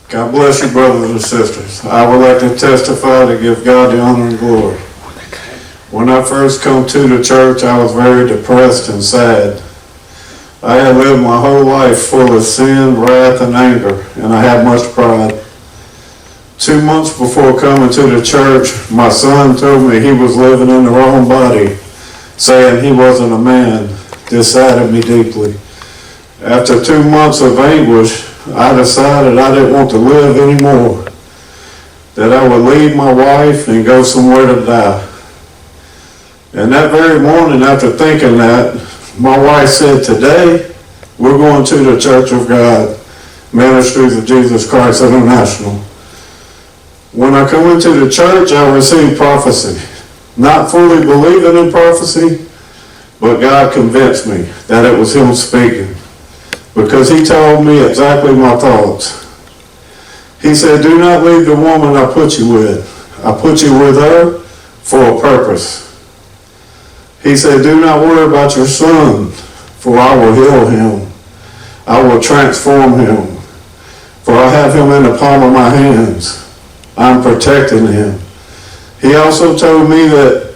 God bless you, brothers and sisters. I would like to testify to give God the honor and glory. When I first come to the church, I was very depressed and sad. I had lived my whole life full of sin, wrath, and anger, and I had much pride. 2 months before coming to the church, my son told me he was living in the wrong body, saying he wasn't a man. This saddened me deeply. After 2 months of anguish, I decided I didn't want to live anymore, that I would leave my wife and go somewhere to die. And that very morning, after thinking that, my wife said, "Today, we're going to the Church of God, Ministries of Jesus Christ International." When I come into the church, I received prophecy. Not fully believing in prophecy, but God convinced me that it was Him speaking, because He told me exactly my thoughts. He said, "Do not leave the woman I put you with. I put you with her for a purpose." He said, "Do not worry about your son, for I will heal him. I will transform him, for I have him in the palm of my hands. I'm protecting him." He also told me that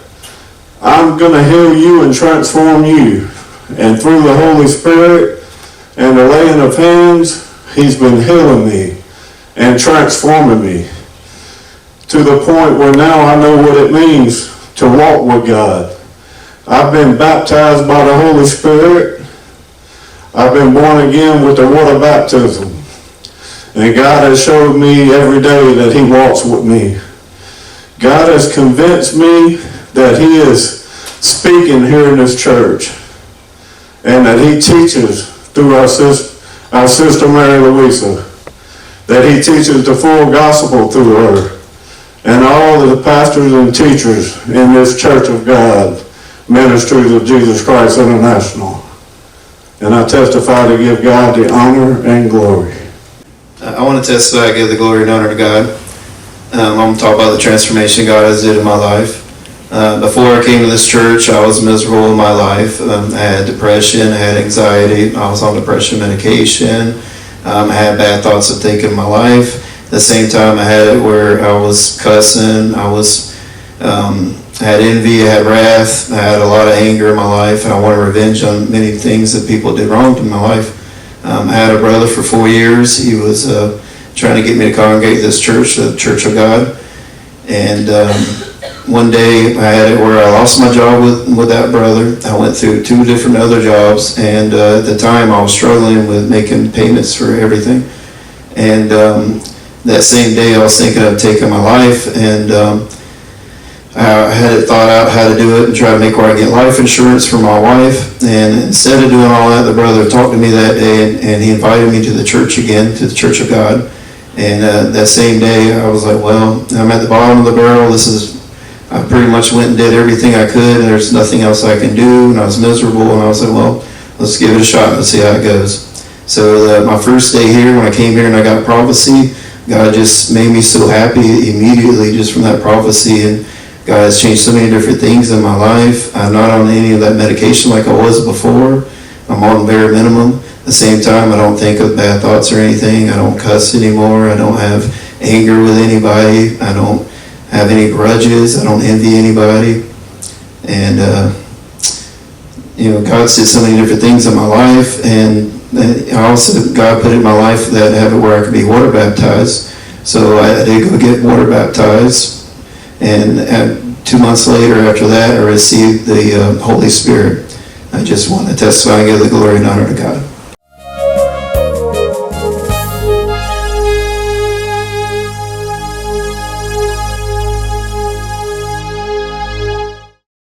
I'm going to heal you and transform you. And through the Holy Spirit and the laying of hands, He's been healing me and transforming me to the point where now I know what it means to walk with God. I've been baptized by the Holy Spirit. I've been born again with the water baptism. And God has showed me every day that He walks with me. God has convinced me that He is speaking here in this church, and that He teaches through our sister Mary Louisa, that He teaches the full gospel through her, and all of the pastors and teachers in this Church of God, Ministries of Jesus Christ International. And I testify to give God the honor and glory. I want to testify, I give the glory and honor to God. I'm going to talk about the transformation God has did in my life. Before I came to this church, I was miserable in my life. I had depression, I had anxiety, I was on depression medication, I had bad thoughts of taking my life. At the same time, I had it where I was cussing, I had envy, I had wrath, I had a lot of anger in my life, and I wanted revenge on many things that people did wrong to my life. I had a brother for 4 years. He was trying to get me to congregate this church, the Church of God. And one day I had it where I lost my job with that brother. I went through 2 different other jobs, and at the time I was struggling with making payments for everything. And that same day I was thinking of taking my life, and I had it thought out how to do it and try to make where I get life insurance for my wife. And instead of doing all that, the brother talked to me that day, and he invited me to the church again, to the Church of God. And that same day I was like, well, I'm at the bottom of the barrel. I pretty much went and did everything I could, and there's nothing else I can do, and I was miserable, and I was like, well, let's give it a shot and see how it goes. So my first day here, when I came here and I got prophecy, God just made me so happy immediately just from that prophecy. And God has changed so many different things in my life. I'm not on any of that medication like I was before. I'm on bare minimum. At the same time, I don't think of bad thoughts or anything. I don't cuss anymore. I don't have anger with anybody. I don't have any grudges. I don't envy anybody. And, God did so many different things in my life. And also, God put in my life that I have it where I could be water baptized. So I did go get water baptized. And 2 months later, after that, I received the Holy Spirit. I just want to testify and give the glory and honor to God.